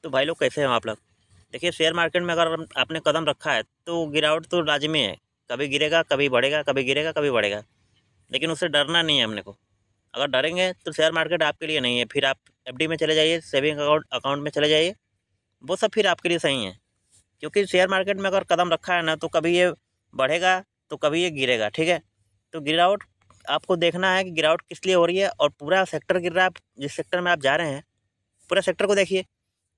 तो भाई लोग कैसे हो आप लोग। देखिए, शेयर मार्केट में अगर आपने कदम रखा है तो गिरावट तो लाजमी है। कभी गिरेगा, कभी बढ़ेगा, कभी गिरेगा, कभी बढ़ेगा। लेकिन उससे डरना नहीं है हमने को। अगर डरेंगे तो शेयर मार्केट आपके लिए नहीं है। फिर आप एफडी में चले जाइए, सेविंग अकाउंट में चले जाइए, वो सब फिर आपके लिए सही है। क्योंकि शेयर मार्केट में अगर कदम रखा है ना, तो कभी ये बढ़ेगा तो कभी ये गिरेगा। ठीक है, तो गिरावट आपको देखना है कि गिरावट किस लिए हो रही है। और पूरा सेक्टर गिर रहा है, जिस सेक्टर में आप जा रहे हैं पूरा सेक्टर को देखिए।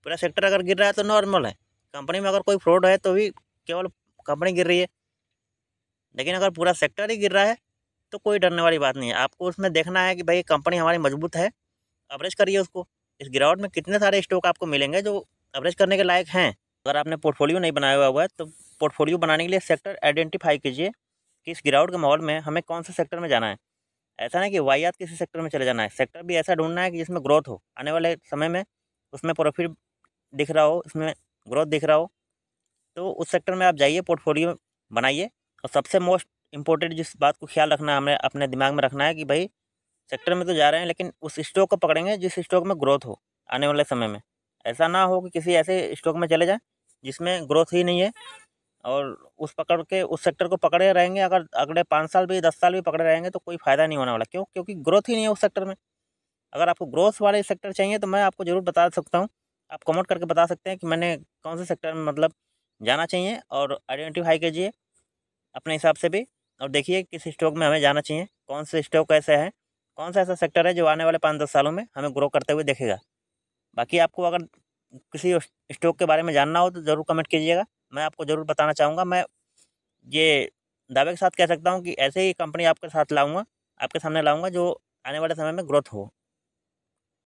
पूरा सेक्टर अगर गिर रहा है तो नॉर्मल है। कंपनी में अगर कोई फ्रॉड है तो भी केवल कंपनी गिर रही है। लेकिन अगर पूरा सेक्टर ही गिर रहा है तो कोई डरने वाली बात नहीं है। आपको उसमें देखना है कि भाई कंपनी हमारी मजबूत है, अवरेज करिए उसको। इस गिरावट में कितने सारे स्टॉक आपको मिलेंगे जो अवरेज करने के लायक हैं। अगर आपने पोर्टफोलियो नहीं बनाया हुआ है तो पोर्टफोलियो बनाने के लिए सेक्टर आइडेंटिफाई कीजिए कि इस गिरावट के माहौल में हमें कौन से सेक्टर में जाना है। ऐसा नहीं कि वाहियात किसी सेक्टर में चले जाना है। सेक्टर भी ऐसा ढूंढना है कि जिसमें ग्रोथ हो आने वाले समय में, उसमें प्रॉफिट दिख रहा हो, उसमें ग्रोथ दिख रहा हो। तो उस सेक्टर में आप जाइए, पोर्टफोलियो बनाइए। और सबसे मोस्ट इम्पोर्टेंट जिस बात को ख्याल रखना है, हमें अपने दिमाग में रखना है कि भाई सेक्टर में तो जा रहे हैं लेकिन उस स्टॉक को पकड़ेंगे जिस स्टॉक में ग्रोथ हो आने वाले समय में। ऐसा ना हो कि किसी ऐसे स्टॉक में चले जाएं जिसमें ग्रोथ ही नहीं है, और उस पकड़ के उस सेक्टर को पकड़े रहेंगे। अगर अगले 5 साल भी 10 साल भी पकड़े रहेंगे तो कोई फ़ायदा नहीं होने वाला। क्यों? क्योंकि ग्रोथ ही नहीं है उस सेक्टर में। अगर आपको ग्रोथ वाले सेक्टर चाहिए तो मैं आपको ज़रूर बता सकता हूँ। आप कमेंट करके बता सकते हैं कि मैंने कौन से सेक्टर में मतलब जाना चाहिए, और आइडेंटिफाई कीजिए अपने हिसाब से भी। और देखिए किस स्टॉक में हमें जाना चाहिए, कौन से स्टॉक ऐसे है, कौन सा ऐसा सेक्टर है जो आने वाले 5-10 सालों में हमें ग्रो करते हुए दिखेगा। बाकी आपको अगर किसी स्टॉक के बारे में जानना हो तो ज़रूर कमेंट कीजिएगा, मैं आपको ज़रूर बताना चाहूँगा। मैं ये दावे के साथ कह सकता हूँ कि ऐसे ही कंपनी आपके साथ लाऊँगा, आपके सामने लाऊँगा जो आने वाले समय में ग्रोथ हो।